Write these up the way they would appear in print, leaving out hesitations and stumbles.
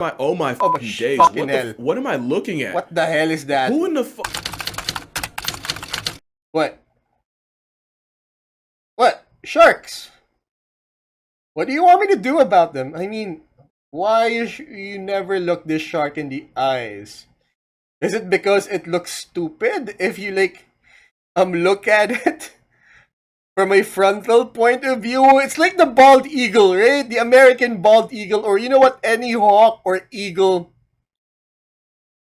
Oh my Oh, fucking days. fucking hell. What am I looking at? What the hell is that? Who in the fuck? What? What? Sharks! What do you want me to do about them? I mean, why you never look this shark in the eyes? Is it because it looks stupid if you like look at it from a frontal point of view? It's like the bald eagle, right? The American bald eagle, or you know what, any hawk or eagle.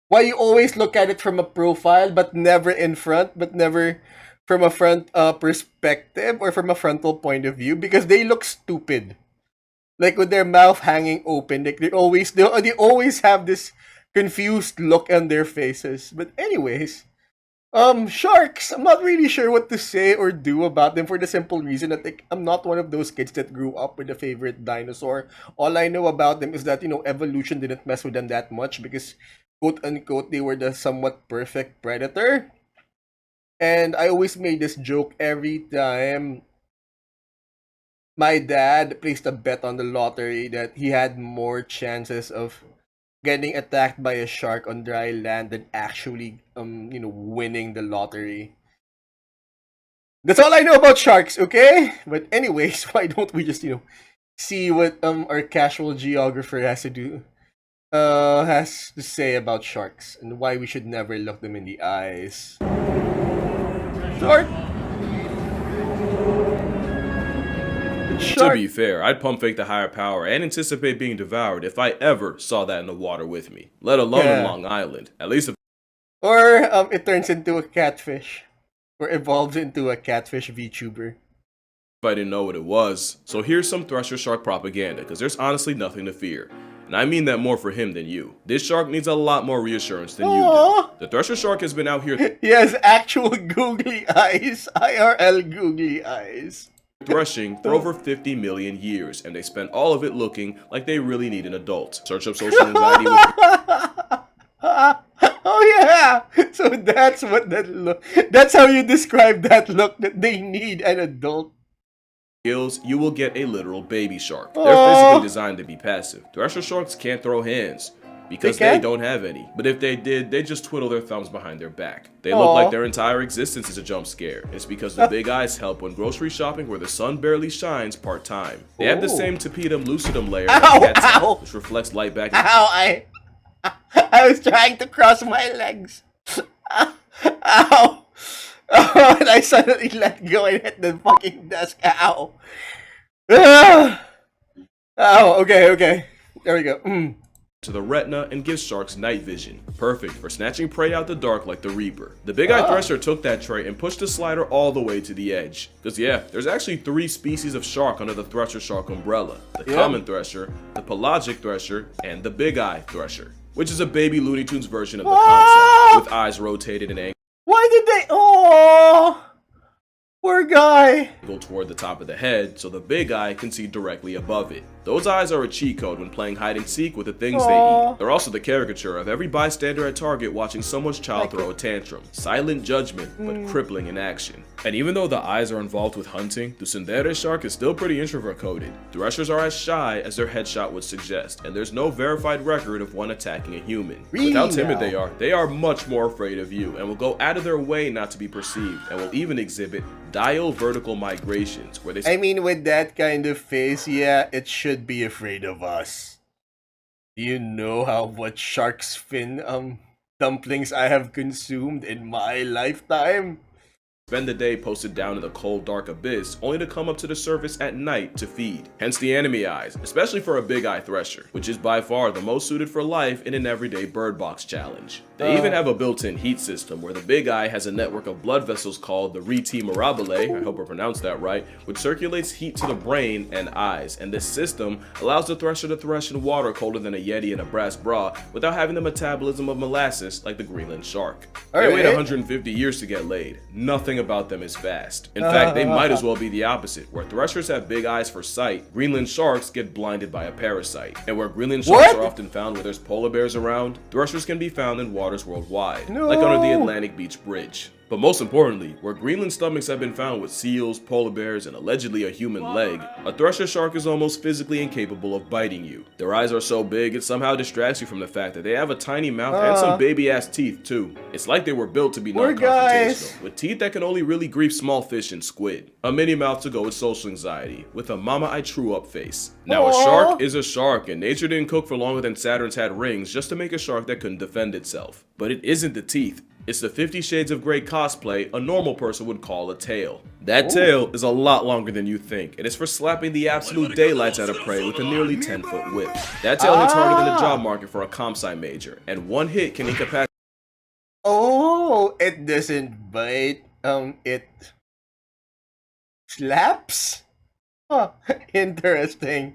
Why you always look at it from a profile but never in front, but never from a front perspective or from a frontal point of view? Because they look stupid. Like with their mouth hanging open, like they always have this confused look on their faces. But anyways, sharks, I'm not really sure what to say or do about them for the simple reason that like I'm not one of those kids that grew up with a favorite dinosaur. All I know about them is that, you know, evolution didn't mess with them that much because quote unquote they were the somewhat perfect predator. And I always made this joke every time my dad placed a bet on the lottery that he had more chances of getting attacked by a shark on dry land than actually winning the lottery. That's all I know about sharks, okay? But anyways, why don't we just see what our casual geographer has to say about sharks and why we should never look them in the eyes. Shark. To be fair, I'd pump fake the higher power and anticipate being devoured if I ever saw that in the water with me, let alone on Long Island. At least if or it turns into a catfish, or evolves into a catfish VTuber. I didn't know what it was. So here's some thresher shark propaganda, because there's honestly nothing to fear. And I mean that more for him than you. This shark needs a lot more reassurance than you do. The thresher shark has been out here. He has actual googly eyes, IRL googly eyes. Threshing for over 50 million years, and they spent all of it looking like they really need an adult. Search up social anxiety with oh yeah! So that's what that look. That's how you describe that look, that they need an adult. Skills, you will get a literal baby shark. They're physically designed to be passive. Thresher sharks can't throw hands because they don't have any. But if they did, they just twiddle their thumbs behind their back. They look like their entire existence is a jump scare. It's because the big eyes help when grocery shopping where the sun barely shines part-time. They have the same tapetum lucidum layer which reflects light back. Ow, I was trying to cross my legs. Ow. Oh, and I suddenly let go and hit the fucking desk. Ow. Ow, okay. There we go. To the retina and gives sharks night vision. Perfect for snatching prey out the dark like the Reaper. The big eye thresher took that trait and pushed the slider all the way to the edge. Cause yeah, there's actually 3 species of shark under the thresher shark umbrella. The common thresher, the pelagic thresher, and the big eye thresher. Which is a baby Looney Tunes version of the concept, with eyes rotated and angled. Why did they? Poor guy. Toward the top of the head, so the big eye can see directly above it. Those eyes are a cheat code when playing hide and seek with the things they eat. They're also the caricature of every bystander at Target watching someone's child throw a tantrum. Silent judgment, but crippling in action. And even though the eyes are involved with hunting, the tsundere shark is still pretty introvert coded. Threshers are as shy as their headshot would suggest, and there's no verified record of one attacking a human. With how timid they are much more afraid of you, and will go out of their way not to be perceived, and will even exhibit diel vertical migrations where they— I mean, with that kind of face, yeah, it should be afraid of us. Do you know how much shark's fin dumplings I have consumed in my lifetime? spend the day posted down in the cold dark abyss, only to come up to the surface at night to feed. Hence the enemy eyes, especially for a big eye thresher, which is by far the most suited for life in an everyday bird box challenge. They even have a built-in heat system where the big eye has a network of blood vessels called the rete mirabile, I hope I pronounced that right, which circulates heat to the brain and eyes, and this system allows the thresher to thresh in water colder than a yeti in a brass bra without having the metabolism of molasses like the Greenland shark. They wait 150 years to get laid. Nothing about them is fast. In fact, they might as well be the opposite. Where threshers have big eyes for sight, Greenland sharks get blinded by a parasite. And where Greenland sharks are often found where there's polar bears around, threshers can be found in waters worldwide, like under the Atlantic Beach Bridge. But most importantly, where Greenland stomachs have been found with seals, polar bears, and allegedly a human leg, a thresher shark is almost physically incapable of biting you. Their eyes are so big it somehow distracts you from the fact that they have a tiny mouth and some baby-ass teeth too. It's like they were built to be non-confrontational, with teeth that can only really grieve small fish and squid. A mini mouth to go with social anxiety, with a mama I true up face. Now a shark is a shark, and nature didn't cook for longer than Saturn's had rings just to make a shark that couldn't defend itself. But it isn't the teeth. It's the 50 Shades of Grey cosplay a normal person would call a tail. That tail is a lot longer than you think, and it's for slapping the absolute daylights out of prey with a nearly 10-foot whip. That tail hits harder than the job market for a comp sci major, and one hit can incapacitate. Oh, it doesn't bite. It slaps? Huh, interesting.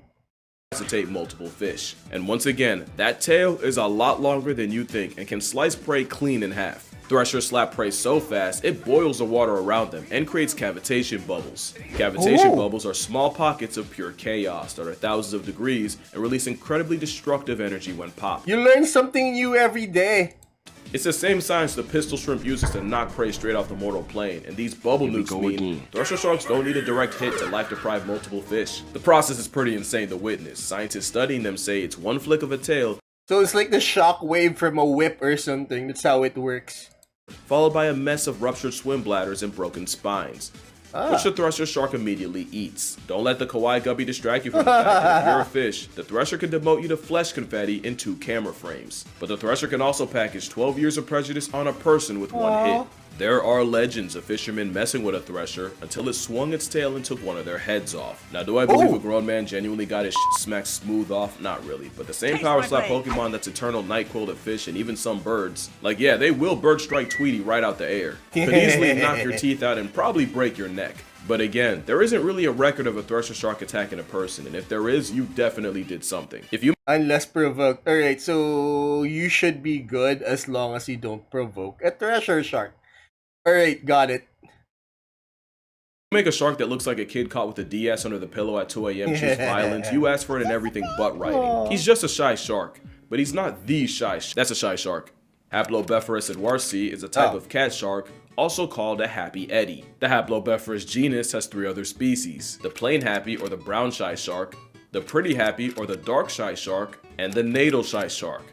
Multiple fish. And once again, that tail is a lot longer than you think and can slice prey clean in half. Threshers slap prey so fast, it boils the water around them and creates cavitation bubbles. Cavitation bubbles are small pockets of pure chaos that are thousands of degrees and release incredibly destructive energy when popped. You learn something new every day. It's the same science the pistol shrimp uses to knock prey straight off the mortal plane, and these bubble nukes mean thresher sharks don't need a direct hit to life-deprive multiple fish. The process is pretty insane to witness. Scientists studying them say it's one flick of a tail, so it's like the shock wave from a whip or something. That's how it works. Followed by a mess of ruptured swim bladders and broken spines. Which the thresher shark immediately eats. Don't let the kawaii gubby distract you from the fact that if you're a fish, the thresher can demote you to flesh confetti in 2 camera frames. But the thresher can also package 12 years of prejudice on a person with one hit. There are legends of fishermen messing with a thresher until it swung its tail and took one of their heads off. Now, do I believe a grown man genuinely got his shit smacked smooth off? Not really, but the same power slap Pokemon that's eternal night-quilled at fish and even some birds. Like, yeah, they will bird strike Tweety right out the air. Could easily knock your teeth out and probably break your neck. But again, there isn't really a record of a thresher shark attacking a person, and if there is, you definitely did something. If you unless provoked. Alright, so you should be good as long as you don't provoke a thresher shark. Alright, got it. make a shark that looks like a kid caught with a DS under the pillow at 2 a.m. choose violence, you ask for it in everything but writing. He's just a shy shark, but he's not the shy That's a shy shark. Haplobephorus edwardsii is a type of cat shark, also called a happy eddy. The Haplobephorus genus has 3 other species: the plain happy or the brown shy shark, the pretty happy or the dark shy shark, and the natal shy shark,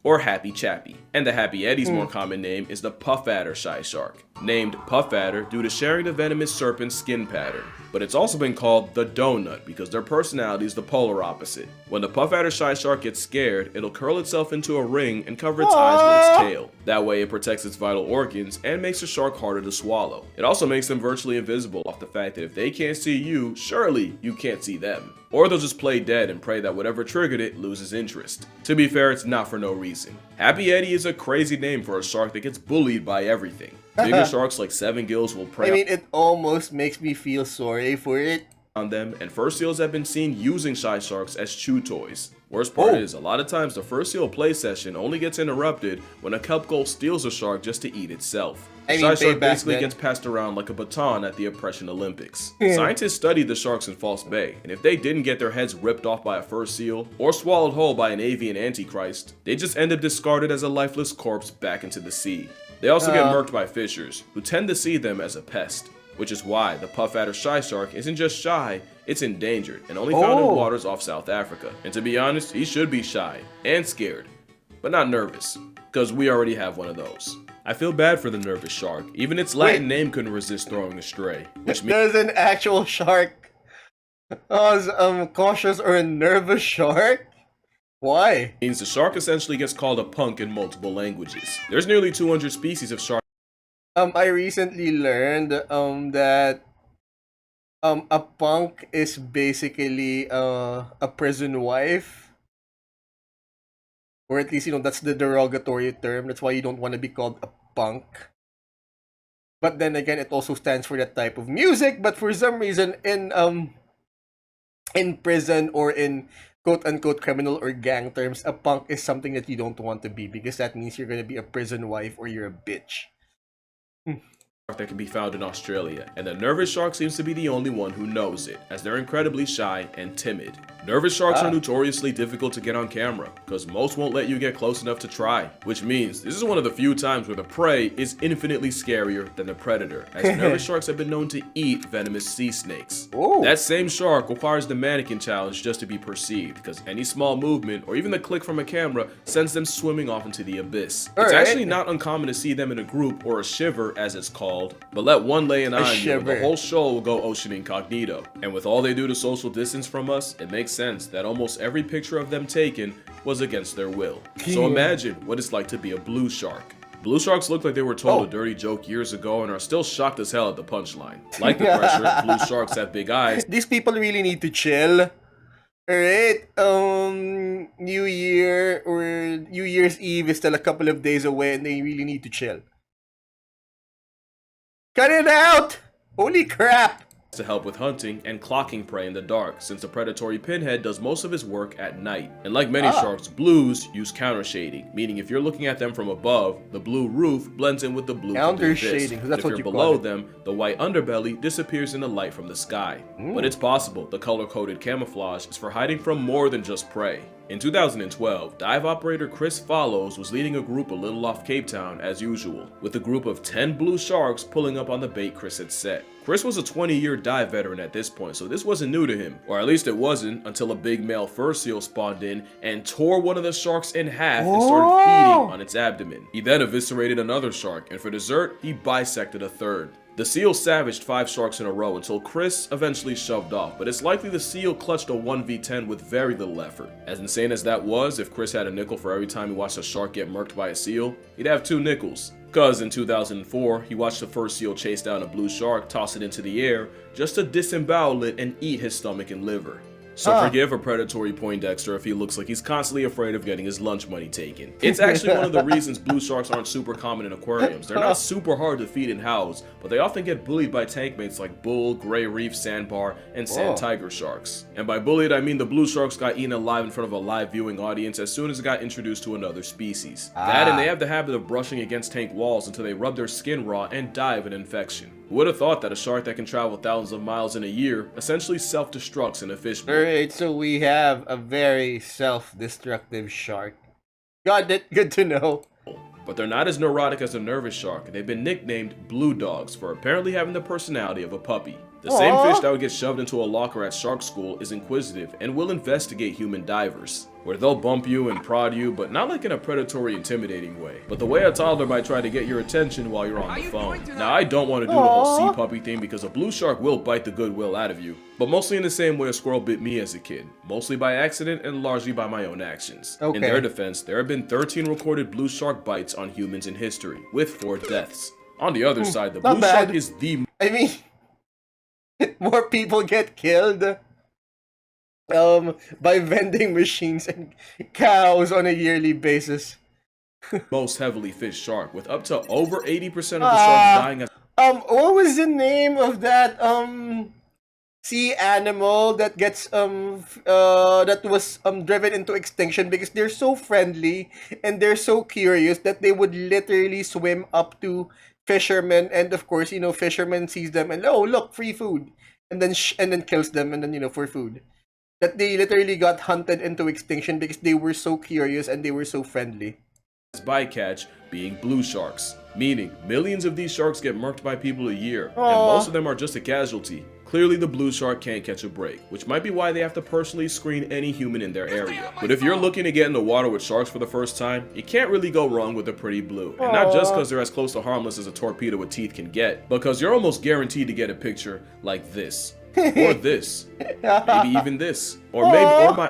or happy chappy. And the happy eddy's more common name is the puff adder shy shark, named puff adder due to sharing the venomous serpent's skin pattern. But it's also been called the donut because their personality is the polar opposite. When the puff adder shy shark gets scared, it'll curl itself into a ring and cover its eyes with its tail. That way it protects its vital organs and makes the shark harder to swallow. It also makes them virtually invisible off the fact that if they can't see you, surely you can't see them. Or they'll just play dead and pray that whatever triggered it loses interest. To be fair, it's not for no reason. Happy Eddy is a crazy name for a shark that gets bullied by everything. Bigger sharks like 7 gills will prey it almost makes me feel sorry for it. On them, and fur seals have been seen using shy sharks as chew toys. Worst part is, a lot of times the fur seal play session only gets interrupted when a kelp gull steals a shark just to eat itself. The shy shark basically gets passed around like a baton at the Oppression Olympics. Scientists studied the sharks in False Bay, and if they didn't get their heads ripped off by a fur seal, or swallowed whole by an avian antichrist, they just end up discarded as a lifeless corpse back into the sea. They also get murked by fishers, who tend to see them as a pest. Which is why the puff adder shy shark isn't just shy, it's endangered and only found in waters off South Africa. And to be honest, he should be shy and scared, but not nervous, because we already have one of those. I feel bad for the nervous shark. Even its Latin name couldn't resist throwing astray. Which means there's an actual shark. Cautious or a nervous shark? Why? Means the shark essentially gets called a punk in multiple languages. There's nearly 200 species of sharks. I recently learned that a punk is basically a prison wife, or at least that's the derogatory term. That's why you don't want to be called a punk. But then again, it also stands for that type of music. But for some reason, in prison or in quote unquote criminal or gang terms, a punk is something that you don't want to be because that means you're gonna be a prison wife or you're a bitch. that can be found in Australia, and the nervous shark seems to be the only one who knows it, as they're incredibly shy and timid. Nervous sharks are notoriously difficult to get on camera, because most won't let you get close enough to try, which means this is one of the few times where the prey is infinitely scarier than the predator, as nervous sharks have been known to eat venomous sea snakes. Ooh. That same shark requires the mannequin challenge just to be perceived, because any small movement or even the click from a camera sends them swimming off into the abyss. It's actually not uncommon to see them in a group, or a shiver as it's called, but let one lay an eye on you and the whole show will go ocean incognito. And with all they do to social distance from us, it makes sense that almost every picture of them taken was against their will. So imagine what it's like to be a blue shark. Blue sharks look like they were told a dirty joke years ago and are still shocked as hell at the punchline. Like the pressure, blue sharks have big eyes. These people really need to chill. Alright, New Year or New Year's Eve is still a couple of days away and they really need to chill. Cut it out! Holy crap! To help with hunting and clocking prey in the dark, since the predatory pinhead does most of his work at night. And like many sharks, blues use counter shading, meaning if you're looking at them from above, the blue roof blends in with the blue counter shading, because that's what you're below them, the white underbelly disappears in the light from the sky. But it's possible the color-coded camouflage is for hiding from more than just prey. In 2012, dive operator Chris Follows was leading a group a little off Cape Town as usual, with a group of 10 blue sharks pulling up on the bait Chris had set. Chris was a 20-year dive veteran at this point, so this wasn't new to him, or at least it wasn't until a big male fur seal spawned in and tore one of the sharks in half and started feeding on its abdomen. He then eviscerated another shark, and for dessert, he bisected a third. The seal savaged 5 sharks in a row until Chris eventually shoved off, but it's likely the seal clutched a 1v10 with very little effort. As insane as that was, if Chris had a nickel for every time he watched a shark get murked by a seal, he'd have 2 nickels. Cause in 2004, he watched the first seal chase down a blue shark, toss it into the air, just to disembowel it and eat his stomach and liver. So forgive a predatory Poindexter if he looks like he's constantly afraid of getting his lunch money taken. It's actually one of the reasons blue sharks aren't super common in aquariums. They're not super hard to feed and house, but they often get bullied by tank mates like bull, gray reef, sandbar, and sand tiger sharks. And by bullied, I mean the blue sharks got eaten alive in front of a live viewing audience as soon as it got introduced to another species. That and they have the habit of brushing against tank walls until they rub their skin raw and die of an infection. Who would have thought that a shark that can travel thousands of miles in a year essentially self-destructs in a fishbowl? Alright, so we have a very self-destructive shark. Got it, good to know. But they're not as neurotic as a nervous shark. They've been nicknamed blue dogs for apparently having the personality of a puppy. The same fish that would get shoved into a locker at shark school is inquisitive and will investigate human divers, where they'll bump you and prod you, but not like in a predatory, intimidating way, but the way a toddler might try to get your attention while you're on the phone. Now, I don't want to do the whole sea puppy thing because a blue shark will bite the goodwill out of you, but mostly in the same way a squirrel bit me as a kid, mostly by accident and largely by my own actions. In their defense, there have been 13 recorded blue shark bites on humans in history, with 4 deaths. On the other side, the blue shark is the... I mean, more people get killed by vending machines and cows on a yearly basis. most heavily fished shark, with up to over 80% of the sharks dying at... What was the name of that sea animal that gets that was driven into extinction because they're so friendly and they're so curious that they would literally swim up to fishermen, and of course, you know, fishermen sees them and, oh look, free food, and then kills them, and then, you know, for food. That they literally got hunted into extinction because they were so curious and they were so friendly. Bycatch being blue sharks, meaning millions of these sharks get murked by people a year, and most of them are just a casualty. Clearly the blue shark can't catch a break, which might be why they have to personally screen any human in their area. But if you're looking to get in the water with sharks for the first time, you can't really go wrong with a pretty blue. And not just because they're as close to harmless as a torpedo with teeth can get, because you're almost guaranteed to get a picture like this. Or this. Maybe even this. Or maybe,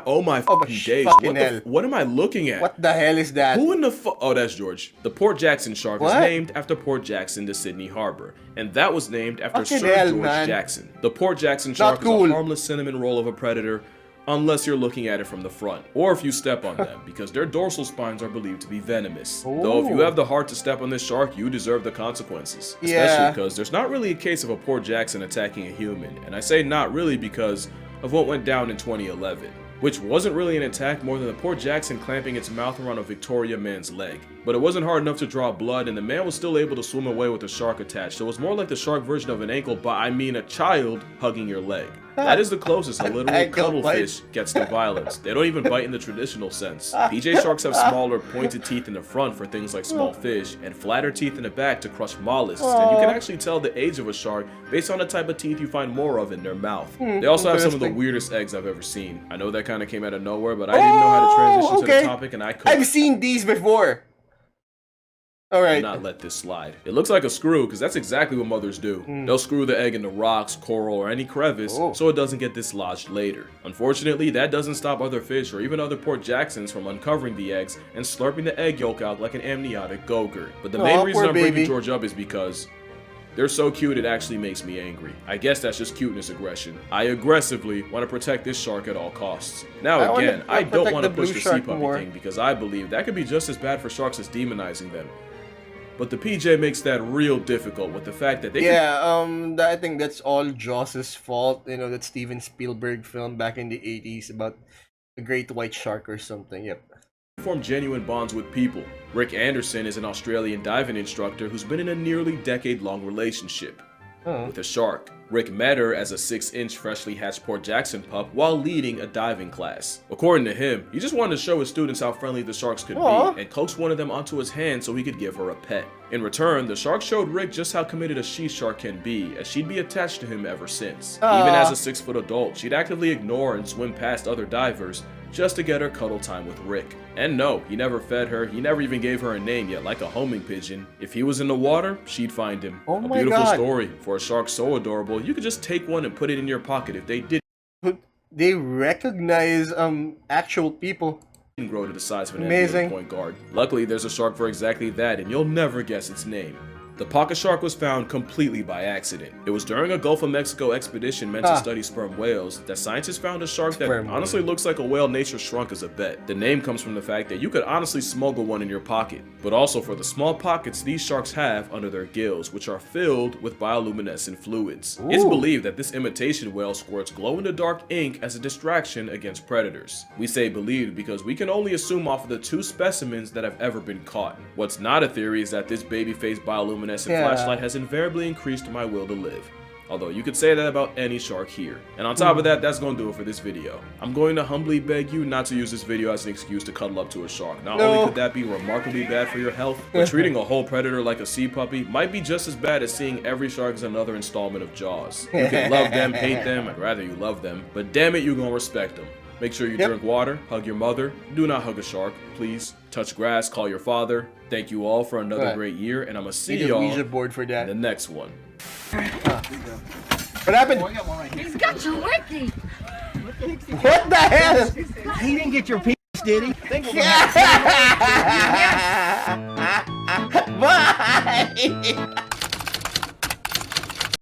oh my fucking days. What am I looking at? What the hell is that? Who in the oh, that's George. The Port Jackson shark is named after Port Jackson to Sydney Harbor. And that was named after Sir George Jackson. The Port Jackson shark is a harmless cinnamon roll of a predator, unless you're looking at it from the front, or if you step on them, because their dorsal spines are believed to be venomous. Though if you have the heart to step on this shark, you deserve the consequences. Especially because there's not really a case of a Port Jackson attacking a human, and I say not really because of what went down in 2011. which wasn't really an attack more than the poor Jackson clamping its mouth around a Victoria man's leg. But it wasn't hard enough to draw blood, and the man was still able to swim away with the shark attached, so it was more like the shark version of an ankle, but I mean a child hugging your leg. That is the closest a literal cuttlefish gets to violence. They don't even bite in the traditional sense. PJ sharks have smaller, pointed teeth in the front for things like small fish, and flatter teeth in the back to crush mollusks, and you can actually tell the age of a shark based on the type of teeth you find more of in their mouth. They also have some of the weirdest eggs I've ever seen. I know that kind of came out of nowhere, but I didn't know how to transition to the topic, and I couldn't. I've seen these before. Alright. Not let this slide. It looks like a screw, because that's exactly what mothers do. They'll screw the egg into rocks, coral, or any crevice so it doesn't get dislodged later. Unfortunately, that doesn't stop other fish or even other Port Jacksons from uncovering the eggs and slurping the egg yolk out like an amniotic go-gurt. But the main reason I'm bringing George up is because they're so cute it actually makes me angry. I guess that's just cuteness aggression. I aggressively want to protect this shark at all costs. Now again, I don't want to push the sea puppy thing because I believe that could be just as bad for sharks as demonizing them. But the PJ makes that real difficult with the fact that they I think that's all Jaws' fault. You know, that Steven Spielberg film back in the 80s about a great white shark or something. Yep. Form genuine bonds with people. Rick Anderson is an Australian diving instructor who's been in a nearly decade-long relationship with a shark. Rick met her as a 6-inch freshly hatched Port Jackson pup while leading a diving class. According to him, he just wanted to show his students how friendly the sharks could be and coaxed one of them onto his hand so he could give her a pet. In return, the shark showed Rick just how committed a she shark can be, as she'd be attached to him ever since. Even as a 6-foot adult, she'd actively ignore and swim past other divers just to get her cuddle time with Rick. And no, he never fed her, he never even gave her a name yet, like a homing pigeon. If he was in the water, she'd find him. A beautiful story. For a shark so adorable, you could just take one and put it in your pocket if they did. They recognize actual people. Grow to the size of an NBA point guard. Luckily, there's a shark for exactly that, and you'll never guess its name. The pocket shark was found completely by accident. It was during a Gulf of Mexico expedition meant to study sperm whales that scientists found a shark that honestly looks like a whale nature shrunk as a vet. The name comes from the fact that you could honestly smuggle one in your pocket, but also for the small pockets these sharks have under their gills, which are filled with bioluminescent fluids. It's believed that this imitation whale squirts glow-in-the-dark ink as a distraction against predators. We say believed because we can only assume off of the 2 specimens that have ever been caught. What's not a theory is that this baby-faced bioluminescent flashlight has invariably increased my will to live. Although you could say that about any shark here. And on top of that, that's going to do it for this video. I'm going to humbly beg you not to use this video as an excuse to cuddle up to a shark. Not only could that be remarkably bad for your health, but treating a whole predator like a sea puppy might be just as bad as seeing every shark as another installment of Jaws. You can love them, hate them, I'd rather you love them, but damn it, you're gonna respect them. Make sure you drink water, hug your mother, do not hug a shark, please. Touch grass, call your father. Thank you all for another great year, and I'm gonna see y'all in the next one. What happened? He's got your Ricky! What the hell? He didn't get your penis, did he? Bye!